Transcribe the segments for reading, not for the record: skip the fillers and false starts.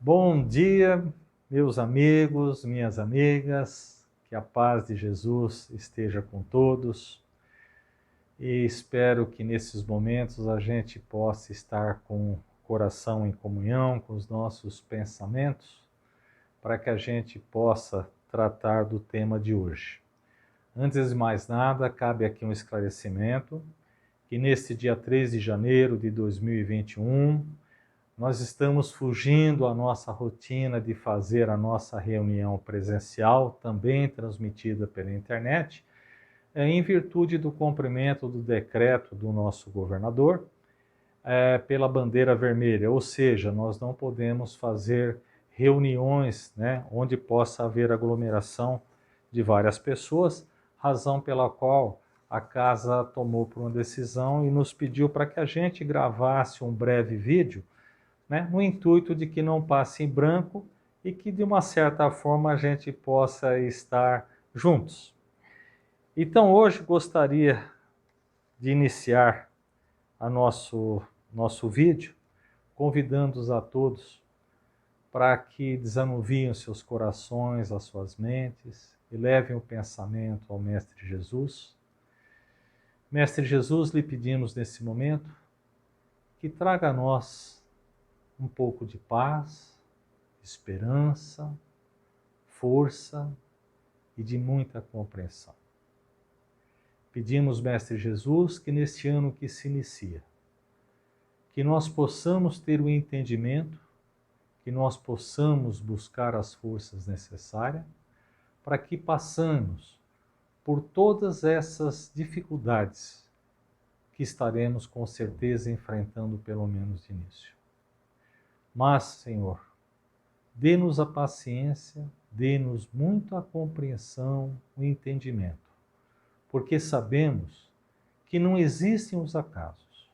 Bom dia, meus amigos, minhas amigas, que a paz de Jesus esteja com todos e espero que nesses momentos a gente possa estar com o coração em comunhão com os nossos pensamentos para que a gente possa tratar do tema de hoje. Antes de mais nada, cabe aqui um esclarecimento que neste dia 3 de janeiro de 2021, nós estamos fugindo à nossa rotina de fazer a nossa reunião presencial, também transmitida pela internet, em virtude do cumprimento do decreto do nosso governador pela bandeira vermelha, ou seja, nós não podemos fazer reuniões, onde possa haver aglomeração de várias pessoas, razão pela qual a casa tomou por uma decisão e nos pediu para que a gente gravasse um breve vídeo, no intuito de que não passe em branco e que de uma certa forma a gente possa estar juntos. Então hoje gostaria de iniciar a nosso vídeo, convidando-os a todos para que desanuviem os seus corações, as suas mentes, e levem o pensamento ao Mestre Jesus. Mestre Jesus, lhe pedimos nesse momento que traga a nós um pouco de paz, esperança, força e de muita compreensão. Pedimos, Mestre Jesus, que neste ano que se inicia, que nós possamos ter o entendimento, que nós possamos buscar as forças necessárias para que passemos por todas essas dificuldades que estaremos com certeza enfrentando pelo menos de início. Mas, Senhor, dê-nos a paciência, dê-nos muito a compreensão, o entendimento, porque sabemos que não existem os acasos,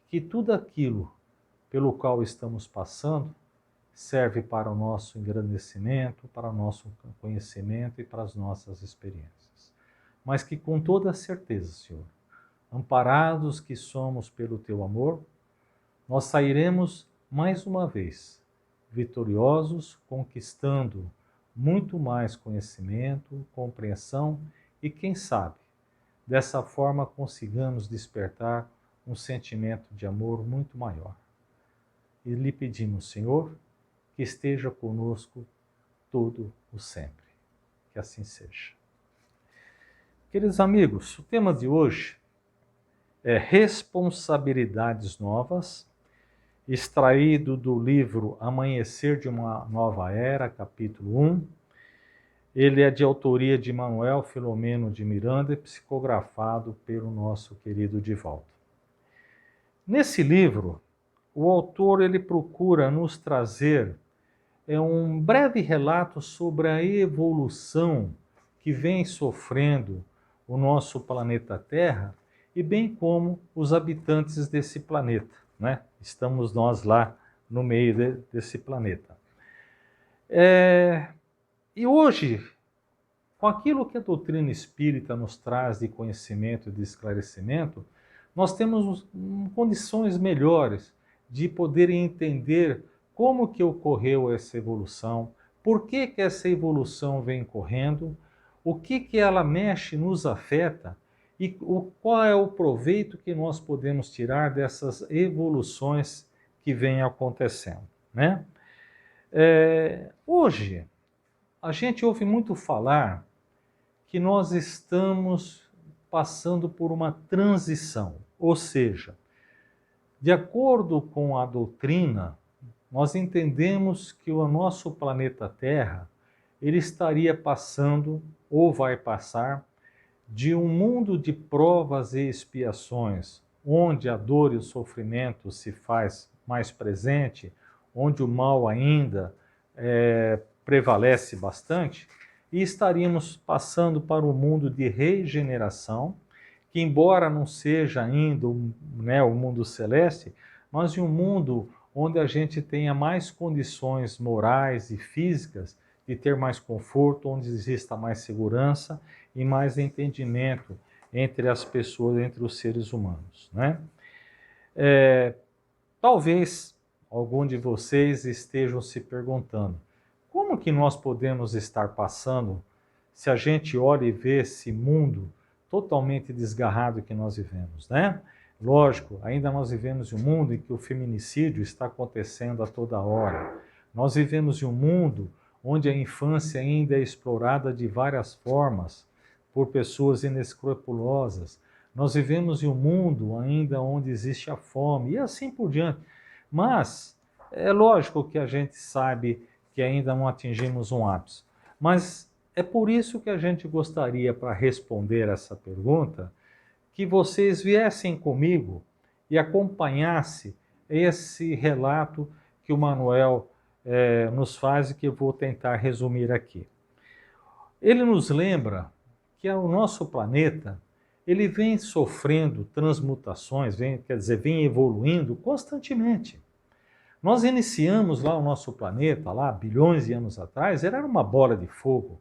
que tudo aquilo pelo qual estamos passando serve para o nosso engrandecimento, para o nosso conhecimento e para as nossas experiências. Mas que com toda certeza, Senhor, amparados que somos pelo Teu amor, nós sairemos mais uma vez vitoriosos, conquistando muito mais conhecimento, compreensão e, quem sabe, dessa forma consigamos despertar um sentimento de amor muito maior. E lhe pedimos, Senhor, que esteja conosco todo o sempre. Que assim seja. Queridos amigos, o tema de hoje é responsabilidades novas, extraído do livro Amanhecer de uma Nova Era, capítulo 1. Ele é de autoria de Manuel Filomeno de Miranda e psicografado pelo nosso querido Divaldo. Nesse livro, o autor ele procura nos trazer um breve relato sobre a evolução que vem sofrendo o nosso planeta Terra e bem como os habitantes desse planeta, Estamos nós lá no meio desse planeta. E hoje, com aquilo que a doutrina espírita nos traz de conhecimento e de esclarecimento, nós temos condições melhores de poder entender como que ocorreu essa evolução, por que essa evolução vem correndo, o que ela mexe, nos afeta e qual é o proveito que nós podemos tirar dessas evoluções que vêm acontecendo, Hoje, a gente ouve muito falar que nós estamos passando por uma transição, ou seja, de acordo com a doutrina, nós entendemos que o nosso planeta Terra, ele estaria passando, ou vai passar, de um mundo de provas e expiações, onde a dor e o sofrimento se faz mais presente, onde o mal ainda prevalece bastante, e estaríamos passando para um mundo de regeneração, que embora não seja ainda o mundo celeste, mas de um mundo onde a gente tenha mais condições morais e físicas de ter mais conforto, onde exista mais segurança e mais entendimento entre as pessoas, entre os seres humanos, Talvez algum de vocês estejam se perguntando: como que nós podemos estar passando se a gente olha e vê esse mundo totalmente desgarrado que nós vivemos, né? Lógico, ainda nós vivemos em um mundo em que o feminicídio está acontecendo a toda hora. Nós vivemos em um mundo onde a infância ainda é explorada de várias formas por pessoas inescrupulosas. Nós vivemos em um mundo ainda onde existe a fome e assim por diante. Mas é lógico que a gente sabe que ainda não atingimos um ápice. Mas é por isso que a gente gostaria, para responder essa pergunta, que vocês viessem comigo e acompanhassem esse relato que o Manuel nos faz e que eu vou tentar resumir aqui. Ele nos lembra que o nosso planeta ele vem sofrendo transmutações, vem evoluindo constantemente. Nós iniciamos lá o nosso planeta, lá bilhões de anos atrás, era uma bola de fogo,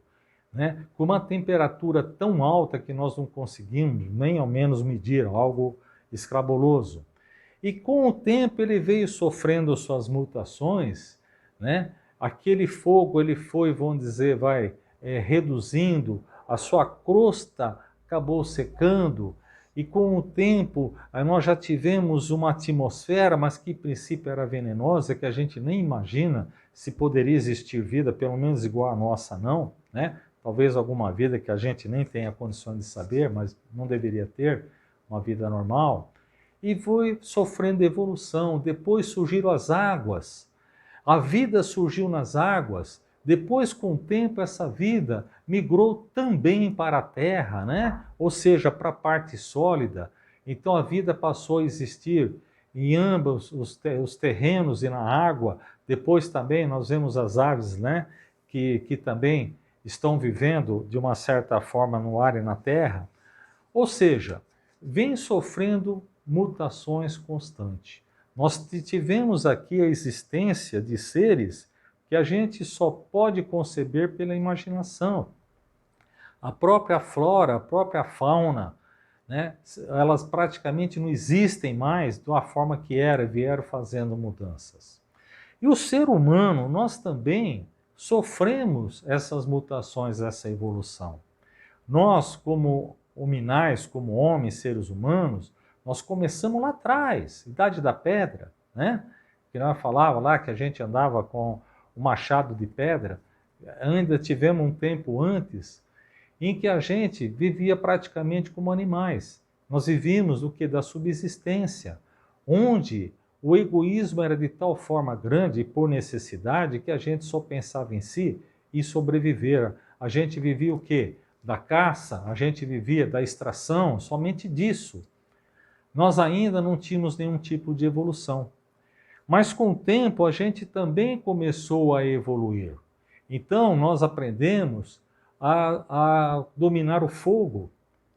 né? Com uma temperatura tão alta que nós não conseguimos nem ao menos medir, algo escabroso. E com o tempo ele veio sofrendo suas mutações, né? Aquele fogo ele foi, vamos dizer, reduzindo, a sua crosta acabou secando, e com o tempo nós já tivemos uma atmosfera, mas que em princípio era venenosa, que a gente nem imagina se poderia existir vida, pelo menos igual a nossa não, né? Talvez alguma vida que a gente nem tenha condições de saber, mas não deveria ter uma vida normal. E foi sofrendo evolução. Depois surgiram as águas. A vida surgiu nas águas. Depois, com o tempo, essa vida migrou também para a terra, né? Ou seja, para a parte sólida. Então a vida passou a existir em ambos os terrenos e na água. Depois também nós vemos as aves, né? Que também estão vivendo de uma certa forma no ar e na terra. Ou seja, vem sofrendo mutações constantes. Nós tivemos aqui a existência de seres que a gente só pode conceber pela imaginação. A própria flora, a própria fauna, né, elas praticamente não existem mais da forma que era, vieram fazendo mudanças. E o ser humano, nós também sofremos essas mutações, essa evolução. Nós, como hominais, como homens, seres humanos, nós começamos lá atrás, Idade da Pedra, né? Que nós falava lá que a gente andava com o machado de pedra. Ainda tivemos um tempo antes em que a gente vivia praticamente como animais. Nós vivíamos do que? Da subsistência, onde o egoísmo era de tal forma grande e por necessidade que a gente só pensava em si e sobreviver. A gente vivia o quê? Da caça, a gente vivia da extração, somente disso. Nós ainda não tínhamos nenhum tipo de evolução. Mas com o tempo a gente também começou a evoluir. Então nós aprendemos a dominar o fogo,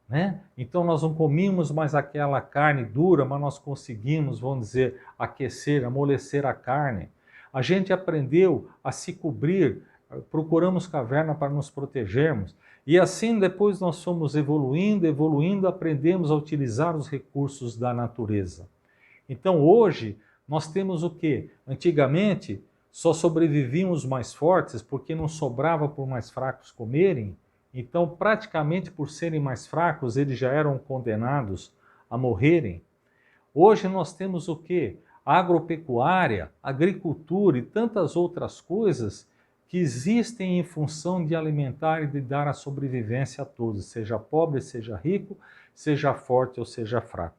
né? Então nós não comíamos mais aquela carne dura, mas nós conseguimos, vamos dizer, aquecer, amolecer a carne. A gente aprendeu a se cobrir, procuramos caverna para nos protegermos. E assim depois nós fomos evoluindo, aprendemos a utilizar os recursos da natureza. Então hoje nós temos o quê? Antigamente só sobreviviam os mais fortes porque não sobrava por mais fracos comerem. Então, praticamente por serem mais fracos, eles já eram condenados a morrerem. Hoje nós temos o quê? Agropecuária, agricultura e tantas outras coisas que existem em função de alimentar e de dar a sobrevivência a todos, seja pobre, seja rico, seja forte ou seja fraco.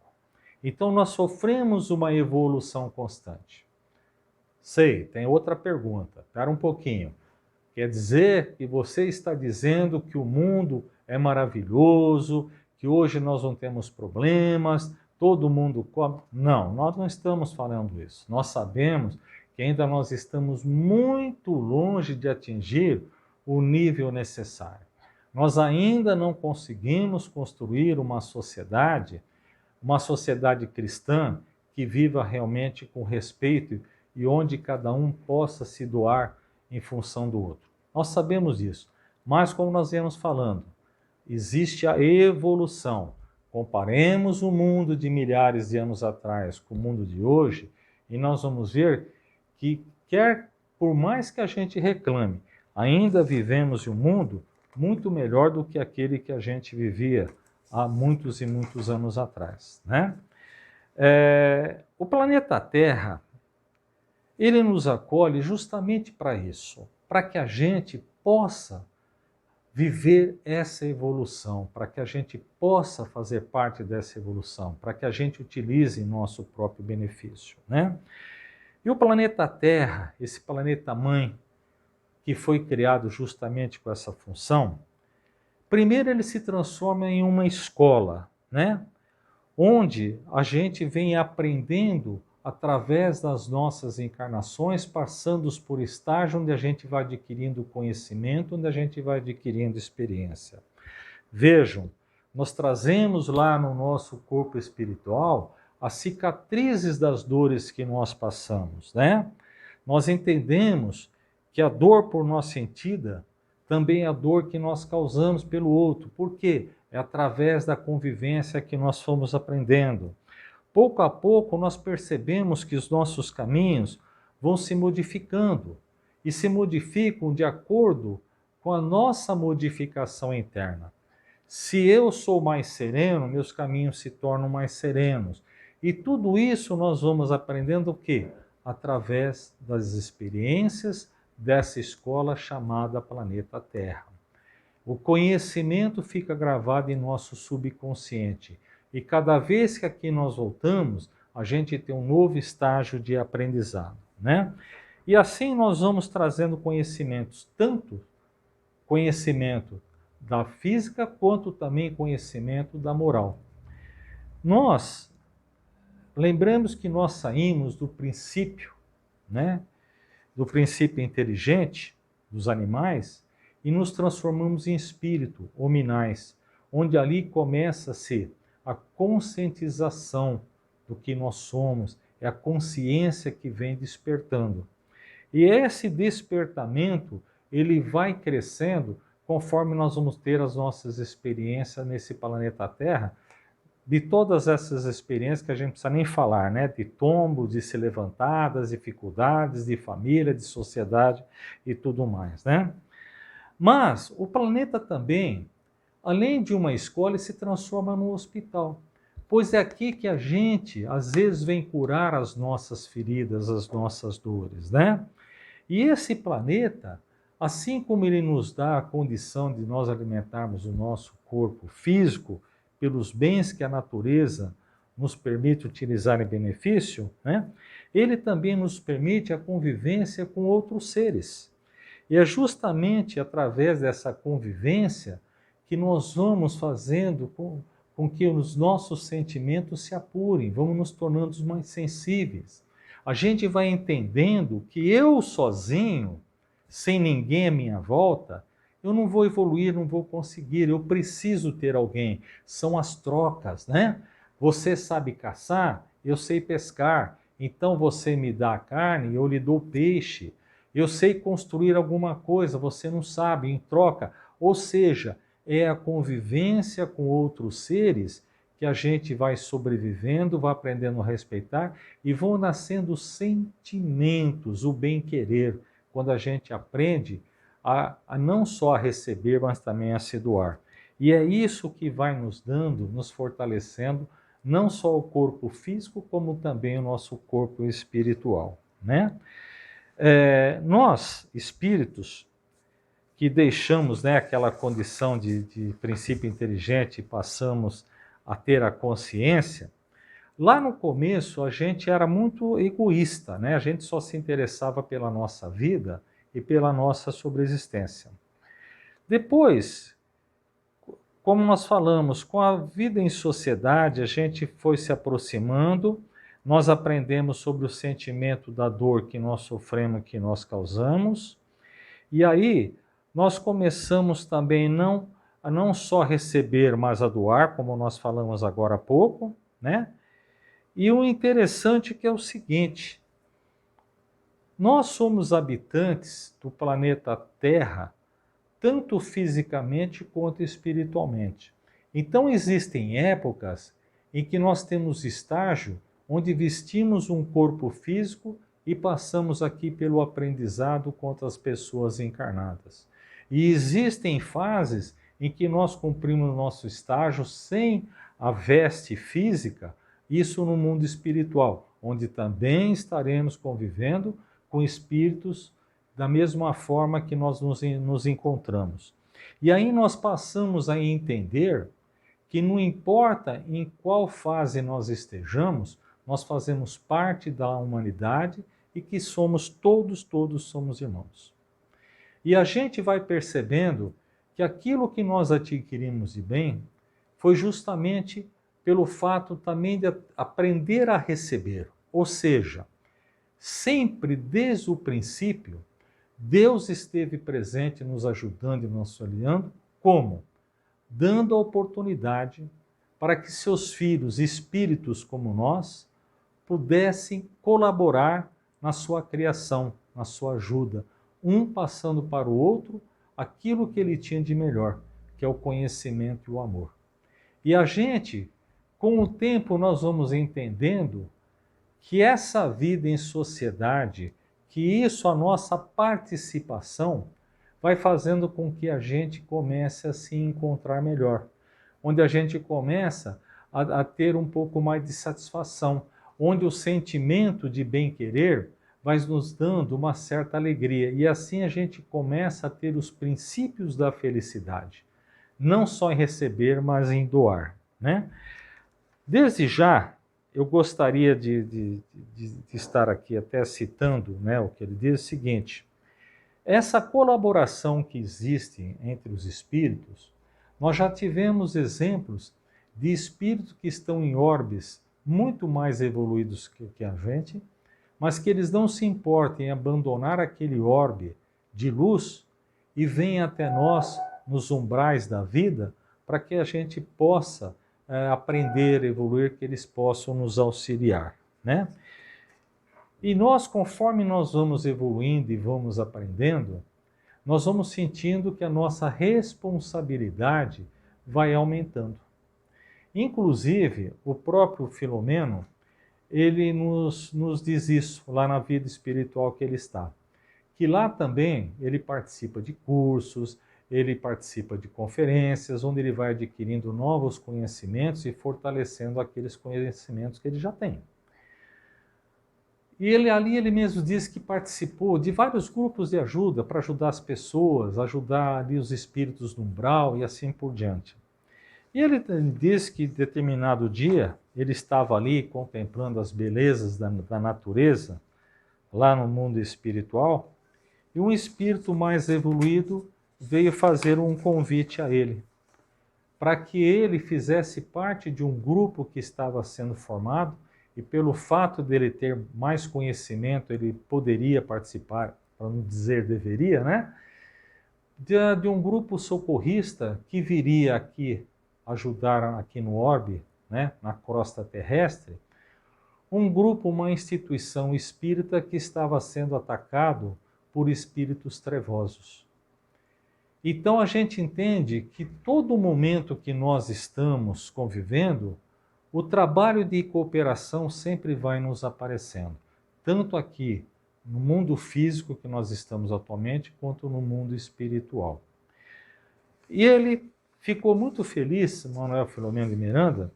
Então nós sofremos uma evolução constante. Sei, tem outra pergunta. Espera um pouquinho. Quer dizer que você está dizendo que o mundo é maravilhoso, que hoje nós não temos problemas, todo mundo come? Não, nós não estamos falando isso. Nós sabemos que ainda nós estamos muito longe de atingir o nível necessário. Nós ainda não conseguimos construir uma sociedade cristã que viva realmente com respeito e onde cada um possa se doar em função do outro. Nós sabemos disso, mas como nós viemos falando, existe a evolução. Comparemos o mundo de milhares de anos atrás com o mundo de hoje e nós vamos ver que por mais que a gente reclame, ainda vivemos em um mundo muito melhor do que aquele que a gente vivia há muitos e muitos anos atrás, né? O planeta Terra, ele nos acolhe justamente para isso, para que a gente possa viver essa evolução, para que a gente possa fazer parte dessa evolução, para que a gente utilize em nosso próprio benefício, né? E o planeta Terra, esse planeta mãe, que foi criado justamente com essa função, primeiro ele se transforma em uma escola, né? Onde a gente vem aprendendo através das nossas encarnações, passando por estágio onde a gente vai adquirindo conhecimento, onde a gente vai adquirindo experiência. Vejam, nós trazemos lá no nosso corpo espiritual as cicatrizes das dores que nós passamos, né? Nós entendemos que a dor por nós sentida também é a dor que nós causamos pelo outro. Por quê? É através da convivência que nós fomos aprendendo. Pouco a pouco nós percebemos que os nossos caminhos vão se modificando e se modificam de acordo com a nossa modificação interna. Se eu sou mais sereno, meus caminhos se tornam mais serenos. E tudo isso nós vamos aprendendo o quê? Através das experiências dessa escola chamada Planeta Terra. O conhecimento fica gravado em nosso subconsciente. E cada vez que aqui nós voltamos, a gente tem um novo estágio de aprendizado, né? E assim nós vamos trazendo conhecimentos, tanto conhecimento da física, quanto também conhecimento da moral. Nós lembramos que nós saímos do princípio, né? Do princípio inteligente dos animais e nos transformamos em espírito, hominais, onde ali começa-se a conscientização do que nós somos, é a consciência que vem despertando. E esse despertamento, ele vai crescendo conforme nós vamos ter as nossas experiências nesse planeta Terra, de todas essas experiências que a gente não precisa nem falar, né? De tombo, de se levantar, das dificuldades, de família, de sociedade e tudo mais, né? Mas o planeta também, além de uma escola, se transforma num hospital. Pois é aqui que a gente, às vezes, vem curar as nossas feridas, as nossas dores, né? E esse planeta, assim como ele nos dá a condição de nós alimentarmos o nosso corpo físico pelos bens que a natureza nos permite utilizar em benefício, né? Ele também nos permite a convivência com outros seres. E é justamente através dessa convivência que nós vamos fazendo com que os nossos sentimentos se apurem, vamos nos tornando mais sensíveis. A gente vai entendendo que eu sozinho, sem ninguém à minha volta, eu não vou evoluir, não vou conseguir, eu preciso ter alguém. São as trocas, né? Você sabe caçar, eu sei pescar, então você me dá a carne, eu lhe dou peixe. Eu sei construir alguma coisa, você não sabe, em troca. Ou seja, é a convivência com outros seres que a gente vai sobrevivendo, vai aprendendo a respeitar e vão nascendo sentimentos, o bem-querer, quando a gente aprende a não só a receber, mas também a se doar. E é isso que vai nos dando, nos fortalecendo, não só o corpo físico, como também o nosso corpo espiritual, né? Nós, espíritos, que deixamos, né, aquela condição de princípio inteligente e passamos a ter a consciência, lá no começo a gente era muito egoísta, né? A gente só se interessava pela nossa vida e pela nossa sobreexistência. Depois, como nós falamos, com a vida em sociedade, a gente foi se aproximando, nós aprendemos sobre o sentimento da dor que nós sofremos, que nós causamos, e aí nós começamos também a não só receber, mas a doar, como nós falamos agora há pouco, né? E o interessante que é o seguinte, nós somos habitantes do planeta Terra, tanto fisicamente quanto espiritualmente. Então existem épocas em que nós temos estágio onde vestimos um corpo físico e passamos aqui pelo aprendizado contra as pessoas encarnadas. E existem fases em que nós cumprimos nosso estágio sem a veste física, isso no mundo espiritual, onde também estaremos convivendo com espíritos da mesma forma que nós nos encontramos. E aí nós passamos a entender que não importa em qual fase nós estejamos, nós fazemos parte da humanidade e que todos somos irmãos. E a gente vai percebendo que aquilo que nós adquirimos de bem foi justamente pelo fato também de aprender a receber. Ou seja, sempre desde o princípio, Deus esteve presente nos ajudando e nos auxiliando, como? Dando a oportunidade para que seus filhos, espíritos como nós, pudessem colaborar na sua criação, na sua ajuda, um passando para o outro aquilo que ele tinha de melhor, que é o conhecimento e o amor. E a gente, com o tempo, nós vamos entendendo que essa vida em sociedade, que isso, a nossa participação, vai fazendo com que a gente comece a se encontrar melhor, onde a gente começa a ter um pouco mais de satisfação, onde o sentimento de bem-querer vai nos dando uma certa alegria, e assim a gente começa a ter os princípios da felicidade, não só em receber, mas em doar, né? Desde já, eu gostaria de estar aqui até citando, né, o que ele diz, o seguinte: essa colaboração que existe entre os espíritos, nós já tivemos exemplos de espíritos que estão em orbes muito mais evoluídos que a gente, mas que eles não se importam em abandonar aquele orbe de luz e vêm até nós nos umbrais da vida para que a gente possa aprender, evoluir, que eles possam nos auxiliar, né? E nós, conforme nós vamos evoluindo e vamos aprendendo, nós vamos sentindo que a nossa responsabilidade vai aumentando. Inclusive, o próprio Filomeno, ele nos diz isso lá na vida espiritual que ele está. Que lá também ele participa de cursos, ele participa de conferências, onde ele vai adquirindo novos conhecimentos e fortalecendo aqueles conhecimentos que ele já tem. E ele mesmo diz que participou de vários grupos de ajuda para ajudar as pessoas, ajudar ali os espíritos do umbral e assim por diante. E ele diz que determinado dia ele estava ali contemplando as belezas da natureza, lá no mundo espiritual, e um espírito mais evoluído veio fazer um convite a ele, para que ele fizesse parte de um grupo que estava sendo formado, e pelo fato dele ter mais conhecimento, ele poderia participar, para não dizer deveria, né? De um grupo socorrista que viria aqui ajudar aqui no orbe, né? Na crosta terrestre, um grupo, uma instituição espírita que estava sendo atacado por espíritos trevosos. Então a gente entende que todo momento que nós estamos convivendo, o trabalho de cooperação sempre vai nos aparecendo, tanto aqui no mundo físico que nós estamos atualmente, quanto no mundo espiritual. E ele ficou muito feliz, Manuel Filomeno de Miranda,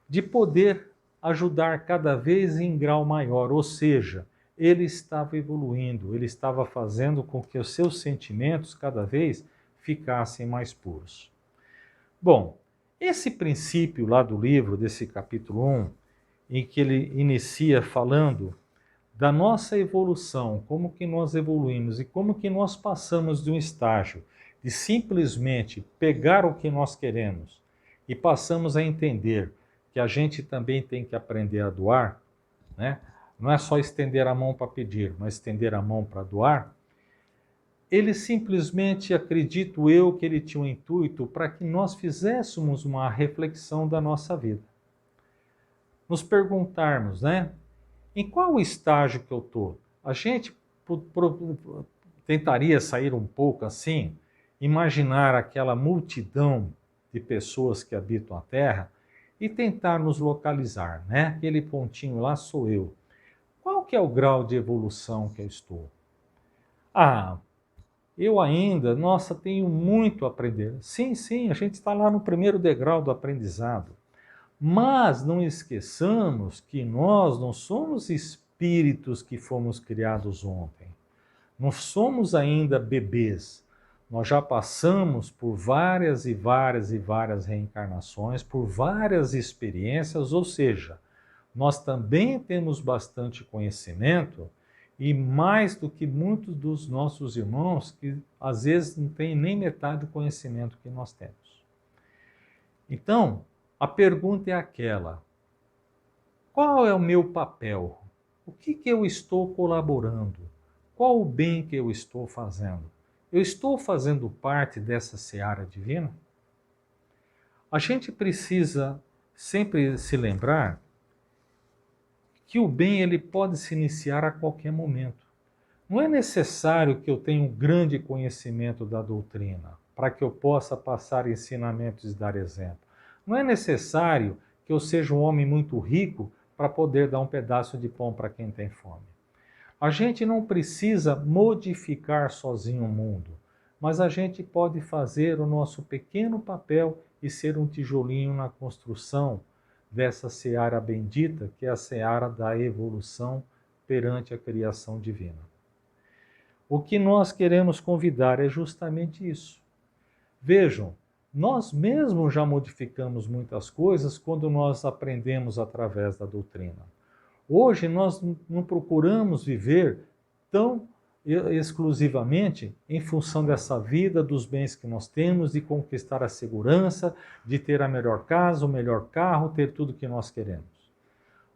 de poder ajudar cada vez em grau maior, ou seja, ele estava evoluindo, ele estava fazendo com que os seus sentimentos cada vez ficassem mais puros. Bom, esse princípio lá do livro, desse capítulo 1, em que ele inicia falando da nossa evolução, como que nós evoluímos e como que nós passamos de um estágio de simplesmente pegar o que nós queremos e passamos a entender que a gente também tem que aprender a doar, né? Não é só estender a mão para pedir, mas estender a mão para doar. Ele simplesmente, acredito eu, que ele tinha um intuito para que nós fizéssemos uma reflexão da nossa vida. Nos perguntarmos, né? Em qual estágio que eu estou? A gente tentaria sair um pouco assim, imaginar aquela multidão de pessoas que habitam a Terra e tentar nos localizar, né? Aquele pontinho lá sou eu. Qual que é o grau de evolução que eu estou? Ah, eu ainda, nossa, tenho muito a aprender. Sim, sim, a gente está lá no primeiro degrau do aprendizado. Mas não esqueçamos que nós não somos espíritos que fomos criados ontem. Não somos ainda bebês. Nós já passamos por várias e várias e várias reencarnações, por várias experiências, ou seja, nós também temos bastante conhecimento e mais do que muitos dos nossos irmãos que às vezes não têm nem metade do conhecimento que nós temos. Então, a pergunta é aquela: qual é o meu papel? O que eu estou colaborando? Qual o bem que eu estou fazendo? Eu estou fazendo parte dessa seara divina? A gente precisa sempre se lembrar que o bem ele pode se iniciar a qualquer momento. Não é necessário que eu tenha um grande conhecimento da doutrina para que eu possa passar ensinamentos e dar exemplo. Não é necessário que eu seja um homem muito rico para poder dar um pedaço de pão para quem tem fome. A gente não precisa modificar sozinho o mundo, mas a gente pode fazer o nosso pequeno papel e ser um tijolinho na construção dessa seara bendita, que é a seara da evolução perante a criação divina. O que nós queremos convidar é justamente isso. Vejam, nós mesmos já modificamos muitas coisas quando nós aprendemos através da doutrina. Hoje nós não procuramos viver tão exclusivamente em função dessa vida, dos bens que nós temos, de conquistar a segurança, de ter a melhor casa, o melhor carro, ter tudo que nós queremos.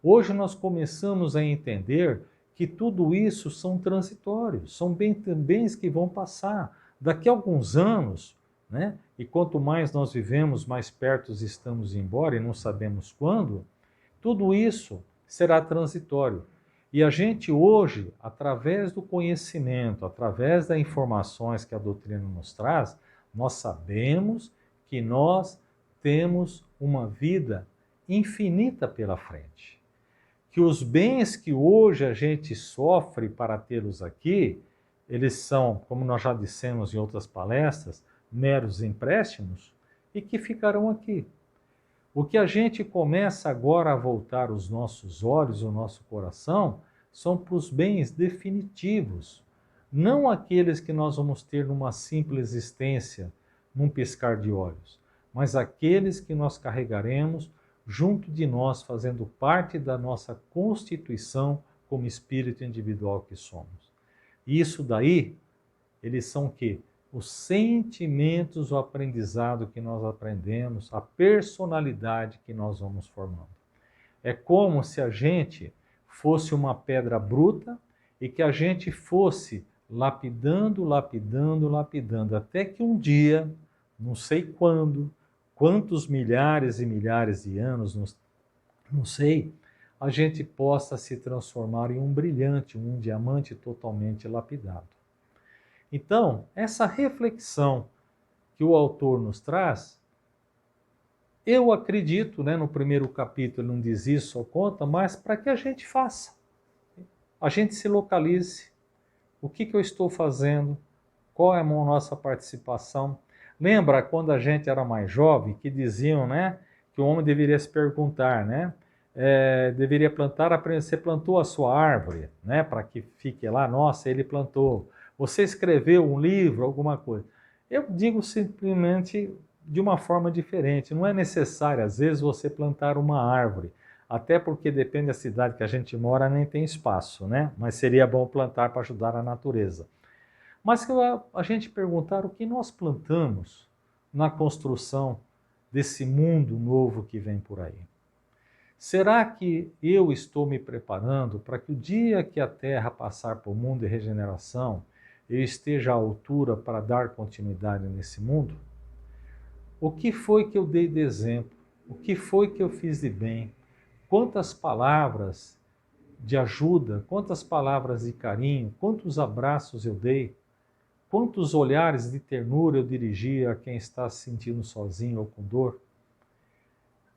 Hoje nós começamos a entender que tudo isso são transitórios, são bens que vão passar. Daqui a alguns anos, né? E quanto mais nós vivemos, mais perto estamos de ir embora e não sabemos quando, tudo isso será transitório. E a gente hoje, através do conhecimento, através das informações que a doutrina nos traz, nós sabemos que nós temos uma vida infinita pela frente. Que os bens que hoje a gente sofre para tê-los aqui, eles são, como nós já dissemos em outras palestras, meros empréstimos e que ficarão aqui. O que a gente começa agora a voltar os nossos olhos, o nosso coração, são para os bens definitivos, não aqueles que nós vamos ter numa simples existência, num piscar de olhos, mas aqueles que nós carregaremos junto de nós, fazendo parte da nossa constituição como espírito individual que somos. E isso daí, eles são o quê? Os sentimentos, o aprendizado que nós aprendemos, a personalidade que nós vamos formando. É como se a gente fosse uma pedra bruta e que a gente fosse lapidando, lapidando, lapidando, até que um dia, não sei quando, quantos milhares e milhares de anos, não sei, a gente possa se transformar em um brilhante, um diamante totalmente lapidado. Então, essa reflexão que o autor nos traz, eu acredito, né, no primeiro capítulo ele não diz isso, só conta, mas para que a gente faça. A gente se localize. O que eu estou fazendo? Qual é a nossa participação? Lembra quando a gente era mais jovem, que diziam, né, que o homem deveria se perguntar, né, deveria plantar, você plantou a sua árvore, né, para que fique lá, nossa, ele plantou. Você escreveu um livro, alguma coisa. Eu digo simplesmente de uma forma diferente. Não é necessário, às vezes, você plantar uma árvore. Até porque depende da cidade que a gente mora, nem tem espaço, né? Mas seria bom plantar para ajudar a natureza. Mas que a gente perguntar o que nós plantamos na construção desse mundo novo que vem por aí. Será que eu estou me preparando para que o dia que a Terra passar por mundo de regeneração, eu esteja à altura para dar continuidade nesse mundo? O que foi que eu dei de exemplo? O que foi que eu fiz de bem? Quantas palavras de ajuda, quantas palavras de carinho, quantos abraços eu dei? Quantos olhares de ternura eu dirigi a quem está se sentindo sozinho ou com dor?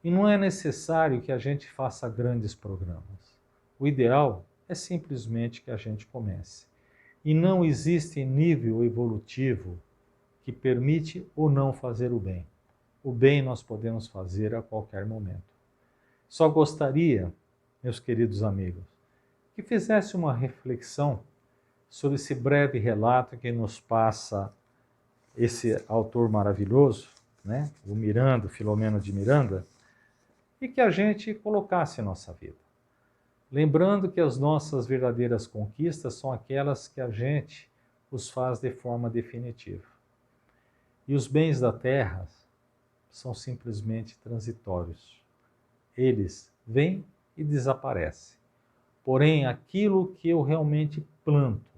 E não é necessário que a gente faça grandes programas. O ideal é simplesmente que a gente comece. E não existe nível evolutivo que permite ou não fazer o bem. O bem nós podemos fazer a qualquer momento. Só gostaria, meus queridos amigos, que fizesse uma reflexão sobre esse breve relato que nos passa esse autor maravilhoso, né? O Miranda, Filomeno de Miranda, e que a gente colocasse em nossa vida. Lembrando que as nossas verdadeiras conquistas são aquelas que a gente os faz de forma definitiva. E os bens da terra são simplesmente transitórios. Eles vêm e desaparecem. Porém, aquilo que eu realmente planto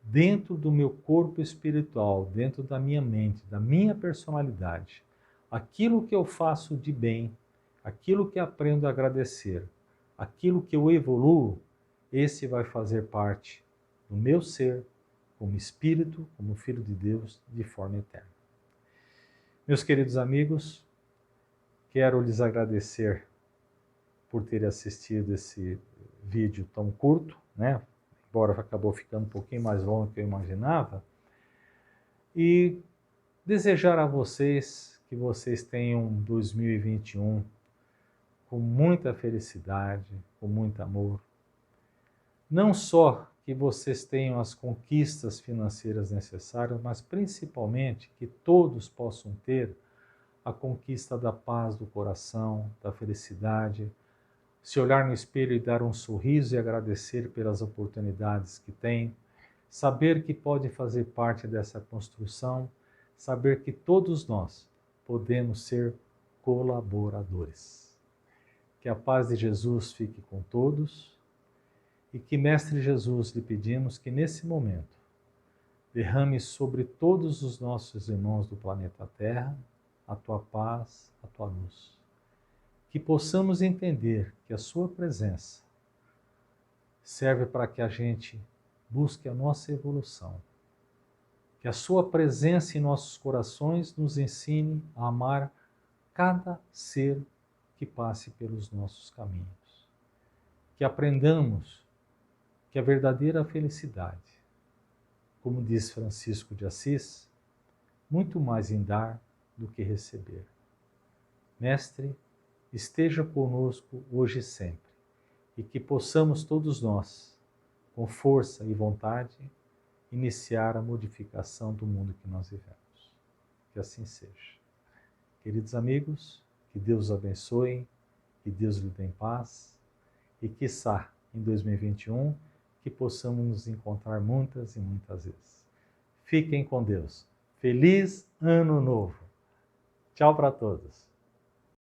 dentro do meu corpo espiritual, dentro da minha mente, da minha personalidade, aquilo que eu faço de bem, aquilo que aprendo a agradecer, aquilo que eu evoluo, esse vai fazer parte do meu ser, como espírito, como filho de Deus, de forma eterna. Meus queridos amigos, quero lhes agradecer por terem assistido esse vídeo tão curto, né? Embora acabou ficando um pouquinho mais longo do que eu imaginava, e desejar a vocês que vocês tenham 2021 com muita felicidade, com muito amor. Não só que vocês tenham as conquistas financeiras necessárias, mas principalmente que todos possam ter a conquista da paz do coração, da felicidade, se olhar no espelho e dar um sorriso e agradecer pelas oportunidades que tem, saber que pode fazer parte dessa construção, saber que todos nós podemos ser colaboradores. Que a paz de Jesus fique com todos e que, Mestre Jesus, lhe pedimos que nesse momento derrame sobre todos os nossos irmãos do planeta Terra a tua paz, a tua luz. Que possamos entender que a sua presença serve para que a gente busque a nossa evolução. Que a sua presença em nossos corações nos ensine a amar cada ser que passe pelos nossos caminhos. Que aprendamos que a verdadeira felicidade, como diz Francisco de Assis, muito mais em dar do que receber. Mestre, esteja conosco hoje e sempre, e que possamos todos nós, com força e vontade, iniciar a modificação do mundo que nós vivemos. Que assim seja. Queridos amigos, que Deus os abençoe, que Deus lhe dê paz, e quiçá, em 2021, que possamos nos encontrar muitas e muitas vezes. Fiquem com Deus. Feliz Ano Novo! Tchau para todos!